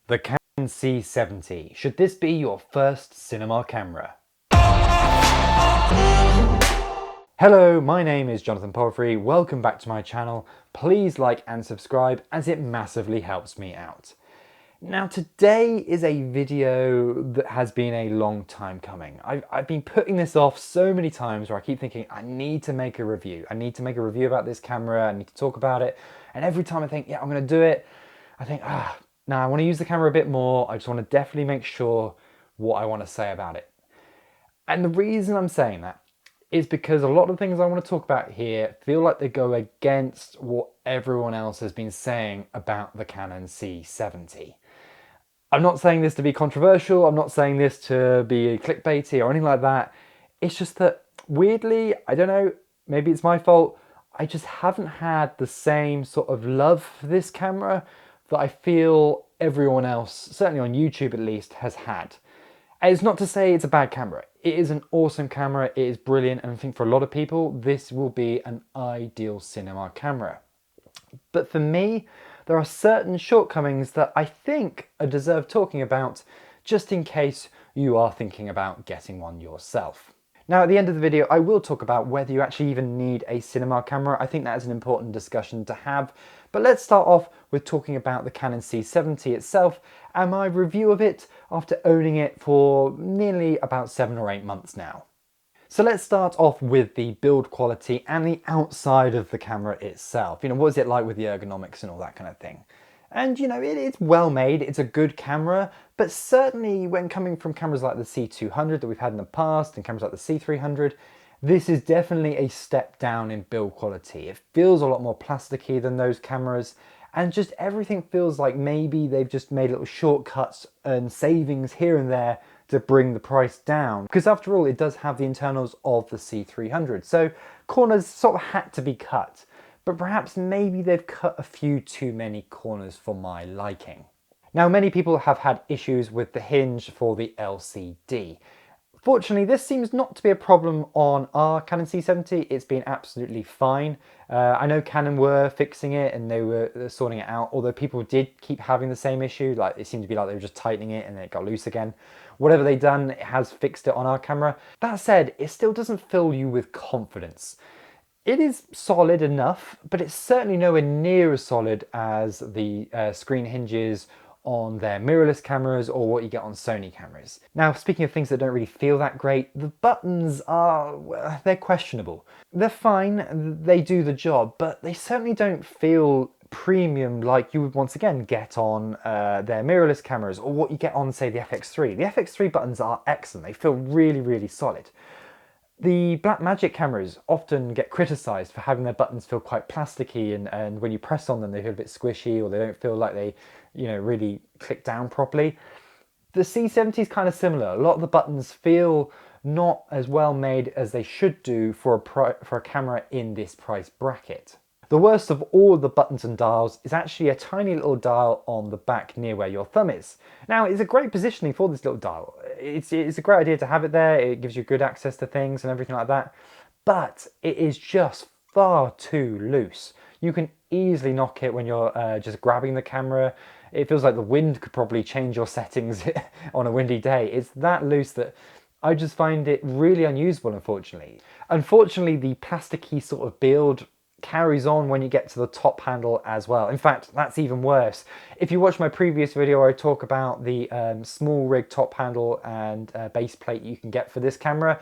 The Canon C70. Should this be your first cinema camera? Hello, my name is Jonathan Palfrey. Welcome back to my channel. Please like and subscribe as it massively helps me out. Now today is a video that has been a long time coming. I've been putting this off so many times where I keep thinking I need to make a review. I need to make a review about this camera, I need to talk about it. And every time I think, yeah, I'm gonna do it, I think, now I want to use the camera a bit more. I just want to definitely make sure what I want to say about it. And the reason I'm saying that is because a lot of things I want to talk about here feel like they go against what everyone else has been saying about the Canon C70. I'm not saying this to be controversial. I'm not saying this to be clickbaity or anything like that. It's just that weirdly, I don't know, maybe it's my fault, I just haven't had the same sort of love for this camera that I feel everyone else, certainly on YouTube at least, has had. And it's not to say it's a bad camera. It is an awesome camera, it is brilliant, and I think for a lot of people, this will be an ideal cinema camera. But for me, there are certain shortcomings that I think are deserve talking about, just in case you are thinking about getting one yourself. Now at the end of the video, I will talk about whether you actually even need a cinema camera. I think that is an important discussion to have. But let's start off with talking about the Canon C70 itself and my review of it after owning it for nearly about 7 or 8 months now. So let's start off with the build quality and the outside of the camera itself. You know, what is it like with the ergonomics and all that kind of thing? And you know, it's well made, it's a good camera, but certainly when coming from cameras like the C200 that we've had in the past and cameras like the C300, this is definitely a step down in build quality. It feels a lot more plasticky than those cameras, and just everything feels like maybe they've just made little shortcuts and savings here and there to bring the price down. Because after all, it does have the internals of the C300, so corners sort of had to be cut. But perhaps maybe they've cut a few too many corners for my liking. Now, many people have had issues with the hinge for the LCD. Fortunately, this seems not to be a problem on our Canon C70. It's been absolutely fine. I know Canon were fixing it and they were sorting it out, although people did keep having the same issue. Like, it seemed to be like they were just tightening it and then it got loose again. Whatever they've done, it has fixed it on our camera. That said, it still doesn't fill you with confidence. It is solid enough, but it's certainly nowhere near as solid as the screen hinges on their mirrorless cameras or what you get on Sony cameras. Now, speaking of things that don't really feel that great, the buttons are, well, they're questionable. They're fine, they do the job, but they certainly don't feel premium like you would once again get on their mirrorless cameras or what you get on, say, the FX3. The FX3 buttons are excellent, they feel really, really solid. The Blackmagic cameras often get criticised for having their buttons feel quite plasticky and when you press on them they feel a bit squishy or they don't feel like they, you know, really click down properly. The C70 is kind of similar. A lot of the buttons feel not as well made as they should do for a camera in this price bracket. The worst of all the buttons and dials is actually a tiny little dial on the back near where your thumb is. Now, it's a great positioning for this little dial. It's a great idea to have it there. It gives you good access to things and everything like that. But it is just far too loose. You can easily knock it when you're just grabbing the camera. It feels like the wind could probably change your settings on a windy day. It's that loose that I just find it really unusable, unfortunately. Unfortunately, the plasticky sort of build carries on when you get to the top handle as well. In fact, that's even worse. If you watch my previous video where I talk about the small rig top handle and base plate you can get for this camera,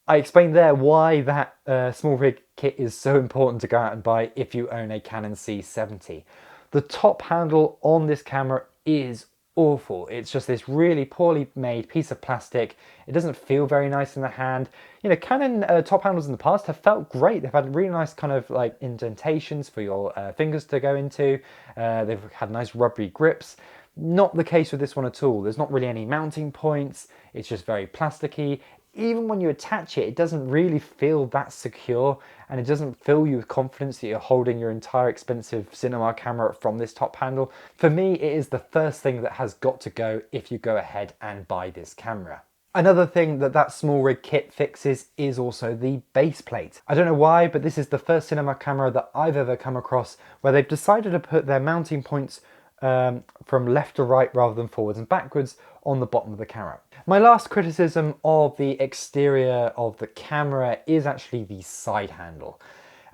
I explained there why that small rig kit is so important to go out and buy if you own a Canon C70. The top handle on this camera is awful. It's just this really poorly made piece of plastic. It doesn't feel very nice in the hand. You know, Canon top handles in the past have felt great. They've had really nice kind of like indentations for your fingers to go into. They've had nice rubbery grips. Not the case with this one at all. There's not really any mounting points. It's just very plasticky. Even when you attach it, it doesn't really feel that secure and it doesn't fill you with confidence that you're holding your entire expensive cinema camera from this top handle. For me, it is the first thing that has got to go if you go ahead and buy this camera. Another thing that small rig kit fixes is also the base plate. I don't know why, but this is the first cinema camera that I've ever come across where they've decided to put their mounting points from left to right rather than forwards and backwards on the bottom of the camera. My last criticism of the exterior of the camera is actually the side handle.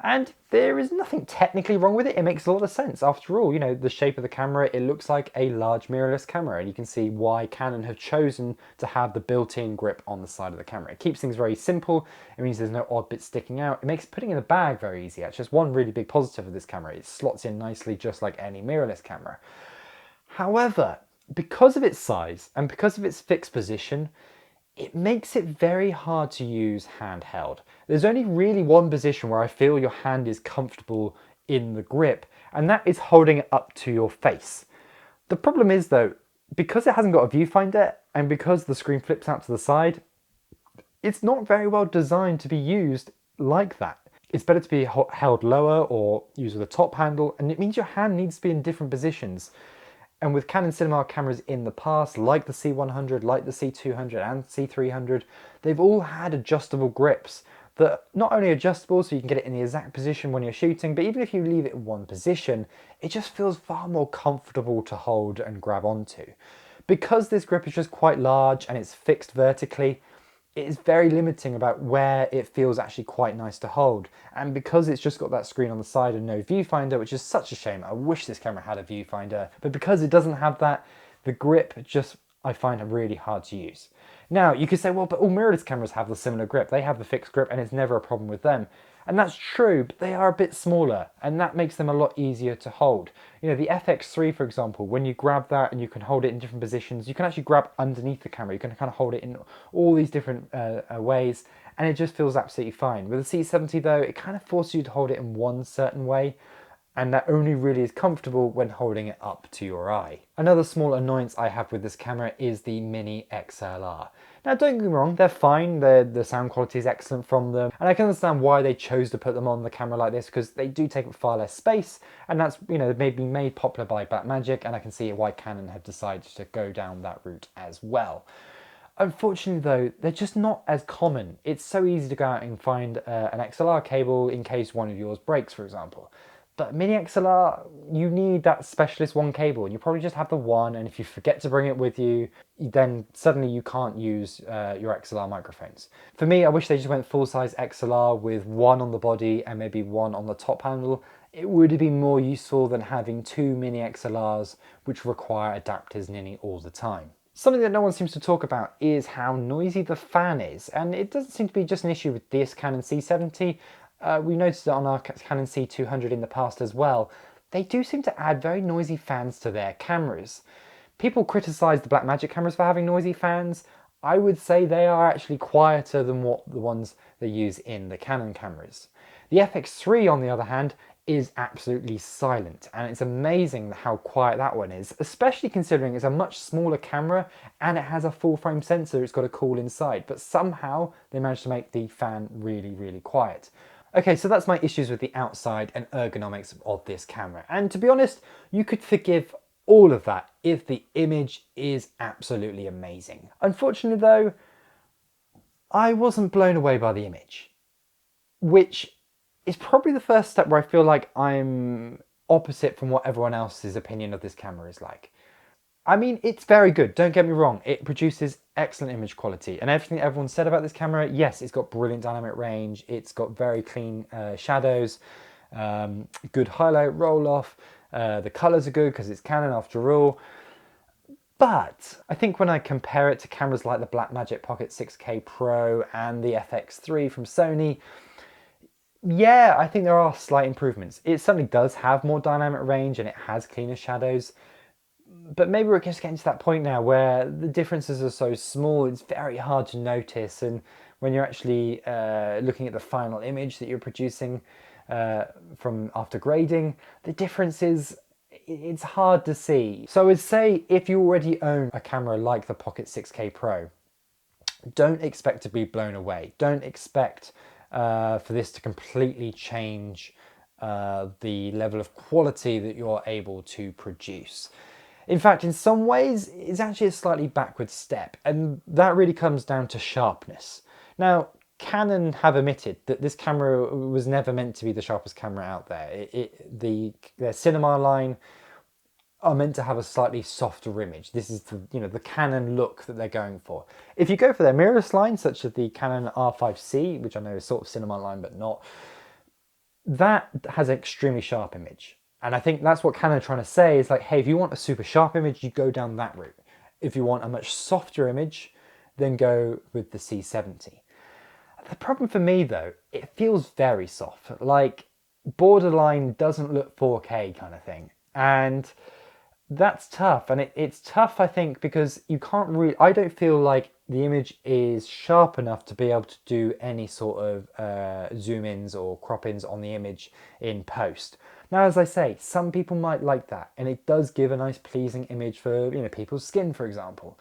And there is nothing technically wrong with it. It makes a lot of sense. After all, you know, the shape of the camera, it looks like a large mirrorless camera, and you can see why Canon have chosen to have the built-in grip on the side of the camera. It keeps things very simple. It means there's no odd bits sticking out. It makes putting in the bag very easy. That's just one really big positive of this camera. It slots in nicely just like any mirrorless camera. However, because of its size and because of its fixed position, it makes it very hard to use handheld. There's only really one position where I feel your hand is comfortable in the grip, and that is holding it up to your face. The problem is though, because it hasn't got a viewfinder and because the screen flips out to the side, it's not very well designed to be used like that. It's better to be held lower or used with a top handle, and it means your hand needs to be in different positions. And with Canon cinema cameras in the past, like the C100, like the C200 and C300, they've all had adjustable grips that are not only adjustable so you can get it in the exact position when you're shooting, but even if you leave it in one position, it just feels far more comfortable to hold and grab onto. Because this grip is just quite large and it's fixed vertically, it is very limiting about where it feels actually quite nice to hold. And because it's just got that screen on the side and no viewfinder, which is such a shame, I wish this camera had a viewfinder, but because it doesn't have that, the grip just, I find really hard to use. Now, you could say, well, but all mirrorless cameras have the similar grip. They have the fixed grip and it's never a problem with them. And that's true, but they are a bit smaller and that makes them a lot easier to hold. You know, the FX3, for example, when you grab that and you can hold it in different positions, you can actually grab underneath the camera. You can kind of hold it in all these different ways and it just feels absolutely fine. With the C70 though, it kind of forces you to hold it in one certain way, and that only really is comfortable when holding it up to your eye. Another small annoyance I have with this camera is the Mini XLR. Now don't get me wrong, they're fine, the sound quality is excellent from them, and I can understand why they chose to put them on the camera like this, because they do take up far less space, and that's, you know, maybe made popular by Blackmagic, and I can see why Canon have decided to go down that route as well. Unfortunately though, they're just not as common. It's so easy to go out and find an XLR cable in case one of yours breaks, for example. But Mini XLR, you need that specialist one cable, and you probably just have the one, and if you forget to bring it with you, then suddenly you can't use your XLR microphones. For me, I wish they just went full-size XLR with one on the body and maybe one on the top handle. It would have been more useful than having two Mini XLRs which require adapters nearly all the time. Something that no one seems to talk about is how noisy the fan is, and it doesn't seem to be just an issue with this Canon C70. We noticed it on our Canon C200 in the past as well. They do seem to add very noisy fans to their cameras. People criticise the Blackmagic cameras for having noisy fans. I would say they are actually quieter than what the ones they use in the Canon cameras. The FX3, on the other hand, is absolutely silent, and it's amazing how quiet that one is, especially considering it's a much smaller camera and it has a full frame sensor. It's got a cool inside, but somehow they managed to make the fan really quiet. Okay, so that's my issues with the outside and ergonomics of this camera, and to be honest, you could forgive all of that if the image is absolutely amazing. Unfortunately though, I wasn't blown away by the image, which is probably the first step where I feel like I'm opposite from what everyone else's opinion of this camera is like. I mean, it's very good, don't get me wrong. It produces excellent image quality, and everything everyone said about this camera, yes, it's got brilliant dynamic range, it's got very clean shadows, good highlight roll-off, the colors are good because it's Canon after all. But I think when I compare it to cameras like the Blackmagic Pocket 6K Pro and the FX3 from Sony, yeah, I think there are slight improvements. It certainly does have more dynamic range and it has cleaner shadows. But maybe we're just getting to that point now where the differences are so small, it's very hard to notice. And when you're actually looking at the final image that you're producing from after grading, the differences, it's hard to see. So I would say if you already own a camera like the Pocket 6K Pro, don't expect to be blown away. Don't expect for this to completely change the level of quality that you're able to produce. In fact, in some ways, it's actually a slightly backward step, and that really comes down to sharpness. Now, Canon have admitted that this camera was never meant to be the sharpest camera out there. Their cinema line are meant to have a slightly softer image. This is the, the Canon look that they're going for. If you go for their mirrorless line, such as the Canon R5C, which I know is sort of cinema line but not, that has an extremely sharp image. And I think that's what Canon are trying to say is like, hey, if you want a super sharp image, you go down that route. If you want a much softer image, then go with the C70. The problem for me though, it feels very soft, like borderline doesn't look 4K kind of thing. And that's tough. And it's tough, I think, because you can't really, I don't feel like the image is sharp enough to be able to do any sort of zoom ins or crop ins on the image in post. Now, as I say, some people might like that, and it does give a nice pleasing image for, people's skin, for example.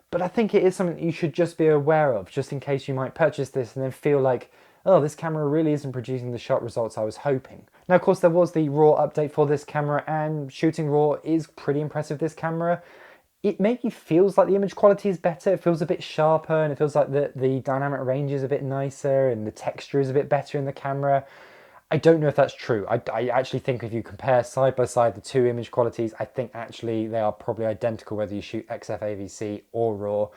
But I think it is something that you should just be aware of, just in case you might purchase this and then feel like, oh, this camera really isn't producing the sharp results I was hoping. Now, of course, there was the RAW update for this camera, and shooting RAW is pretty impressive, this camera. It maybe feels like the image quality is better, it feels a bit sharper, and it feels like the dynamic range is a bit nicer, and the texture is a bit better in the camera. I don't know if that's true. I actually think if you compare side by side the two image qualities, I think actually they are probably identical whether you shoot XFAVC or RAW,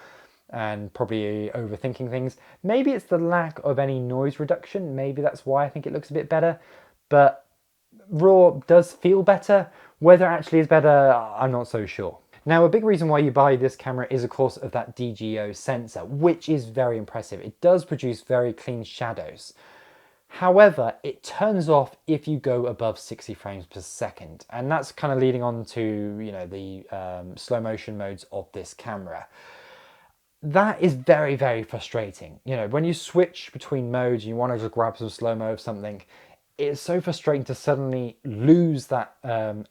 and probably overthinking things. Maybe it's the lack of any noise reduction. Maybe that's why I think it looks a bit better. But RAW does feel better. Whether it actually is better, I'm not so sure. Now, a big reason why you buy this camera is, of course, of that DGO sensor, which is very impressive. It does produce very clean shadows. However, it turns off if you go above 60 frames per second. And that's kind of leading on to, the slow motion modes of this camera. That is very, very frustrating. When you switch between modes, you want to just grab some slow-mo of something, it's so frustrating to suddenly lose that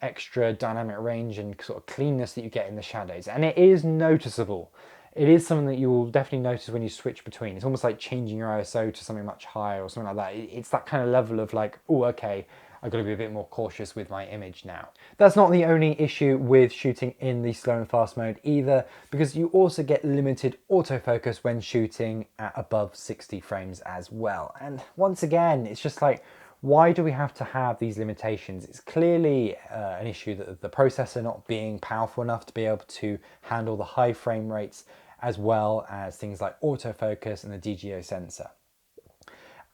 extra dynamic range and sort of cleanness that you get in the shadows. And it is noticeable. It is something that you will definitely notice when you switch between. It's almost like changing your ISO to something much higher or something like that. It's that kind of level of like, oh, okay, I've got to be a bit more cautious with my image now. That's not the only issue with shooting in the slow and fast mode either, because you also get limited autofocus when shooting at above 60 frames as well. And once again, it's just like, why do we have to have these limitations? It's clearly an issue that the processor not being powerful enough to be able to handle the high frame rates, as well as things like autofocus and the DGO sensor.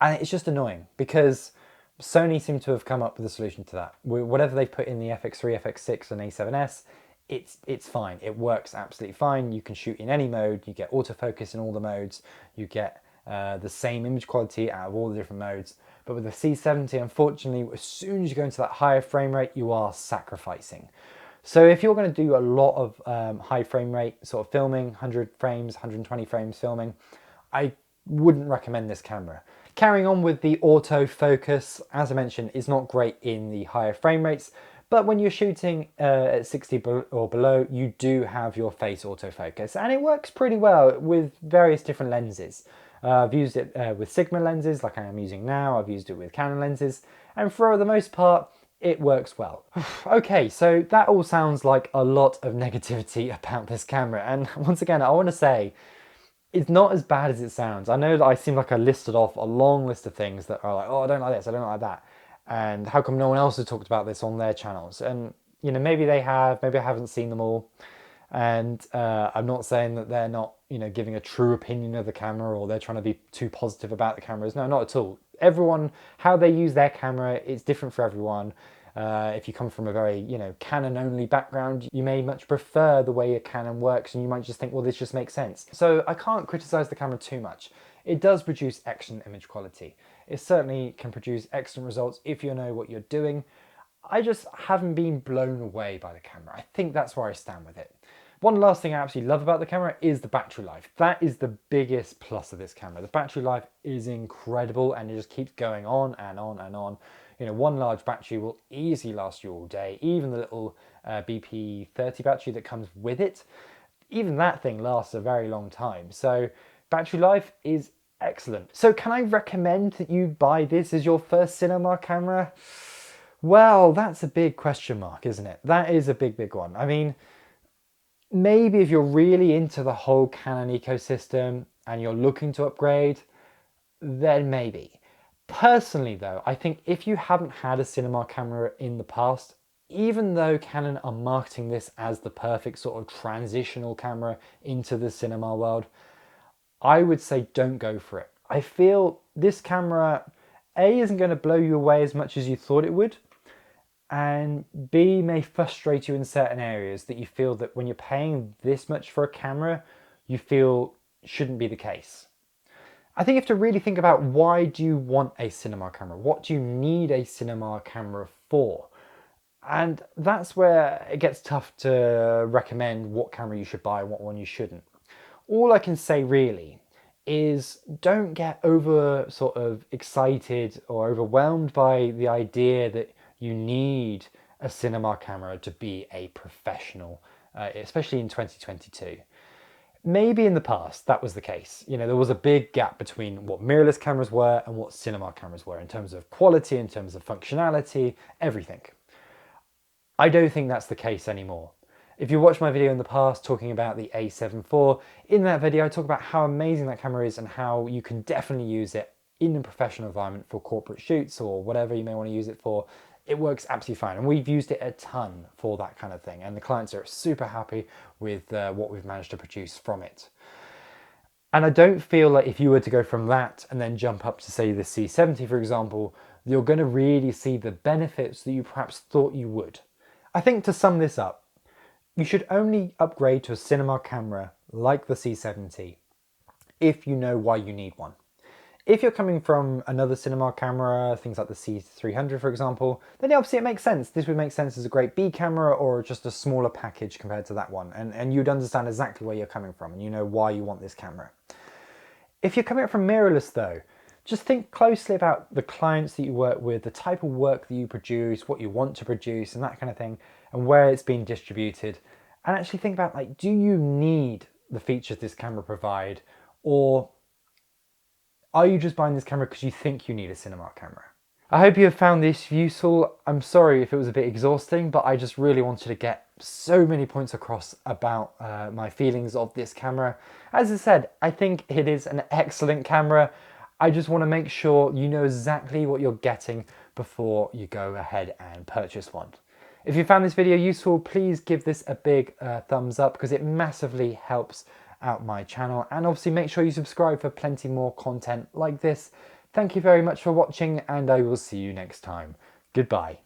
And it's just annoying because Sony seem to have come up with a solution to that. Whatever they put in the FX3, FX6 and A7S, it's fine. It works absolutely fine. You can shoot in any mode. You get autofocus in all the modes. You get the same image quality out of all the different modes. But with the C70, unfortunately, as soon as you go into that higher frame rate, you are sacrificing. So if you're going to do a lot of high frame rate sort of filming, 100 frames, 120 frames filming, I wouldn't recommend this camera. Carrying on with the autofocus, as I mentioned, is not great in the higher frame rates, but when you're shooting at 60 or below, you do have your face autofocus, and it works pretty well with various different lenses. I've used it with Sigma lenses like I am using now, I've used it with Canon lenses, and for the most part, it works well. Okay, so that all sounds like a lot of negativity about this camera, and once again, I want to say, it's not as bad as it sounds. I know that I seem like I listed off a long list of things that are like, oh, I don't like this, I don't like that, and how come no one else has talked about this on their channels? And maybe they have, maybe I haven't seen them all. And I'm not saying that they're not, giving a true opinion of the camera, or they're trying to be too positive about the cameras. No, not at all. Everyone, how they use their camera, it's different for everyone. If you come from a very, Canon only background, you may much prefer the way a Canon works, and you might just think, well, this just makes sense. So I can't criticize the camera too much. It does produce excellent image quality. It certainly can produce excellent results if you know what you're doing. I just haven't been blown away by the camera. I think that's where I stand with it. One last thing I absolutely love about the camera is the battery life. That is the biggest plus of this camera. The battery life is incredible, and it just keeps going on and on and on. One large battery will easily last you all day. Even the little BP30 battery that comes with it, even that thing lasts a very long time. So battery life is excellent. So can I recommend that you buy this as your first cinema camera? Well, that's a big question mark, isn't it? That is a big, big one. I mean, maybe if you're really into the whole Canon ecosystem and you're looking to upgrade, then maybe. Personally though, I think if you haven't had a cinema camera in the past, even though Canon are marketing this as the perfect sort of transitional camera into the cinema world, I would say don't go for it. I feel this camera, A, isn't going to blow you away as much as you thought it would, and B, may frustrate you in certain areas that you feel that when you're paying this much for a camera, you feel shouldn't be the case. I think you have to really think about, why do you want a cinema camera? What do you need a cinema camera for? And that's where it gets tough to recommend what camera you should buy and what one you shouldn't. All I can say really is, don't get over sort of excited or overwhelmed by the idea that you need a cinema camera to be a professional, especially in 2022. Maybe in the past that was the case. You know, there was a big gap between what mirrorless cameras were and what cinema cameras were in terms of quality, in terms of functionality, everything. I don't think that's the case anymore. If you watched my video in the past talking about the A7 IV, in that video I talk about how amazing that camera is and how you can definitely use it in a professional environment for corporate shoots or whatever you may want to use it for. It works absolutely fine, and we've used it a ton for that kind of thing, and the clients are super happy with what we've managed to produce from it. And I don't feel like if you were to go from that and then jump up to, say, the C70, for example, you're going to really see the benefits that you perhaps thought you would. I think, to sum this up, you should only upgrade to a cinema camera like the C70 if you know why you need one. If you're coming from another cinema camera, things like the C300 for example, then obviously it makes sense. This would make sense as a great B camera or just a smaller package compared to that one. And you'd understand exactly where you're coming from and you know why you want this camera. If you're coming from mirrorless though, just think closely about the clients that you work with, the type of work that you produce, what you want to produce and that kind of thing, and where it's being distributed. And actually think about, like, do you need the features this camera provide, or are you just buying this camera because you think you need a cinema camera? I hope you have found this useful. I'm sorry if it was a bit exhausting, but I just really wanted to get so many points across about my feelings of this camera. As I said, I think it is an excellent camera. I just want to make sure you know exactly what you're getting before you go ahead and purchase one. If you found this video useful, please give this a big thumbs up, because it massively helps out my channel, and obviously make sure you subscribe for plenty more content like this. Thank you very much for watching, and I will see you next time. Goodbye.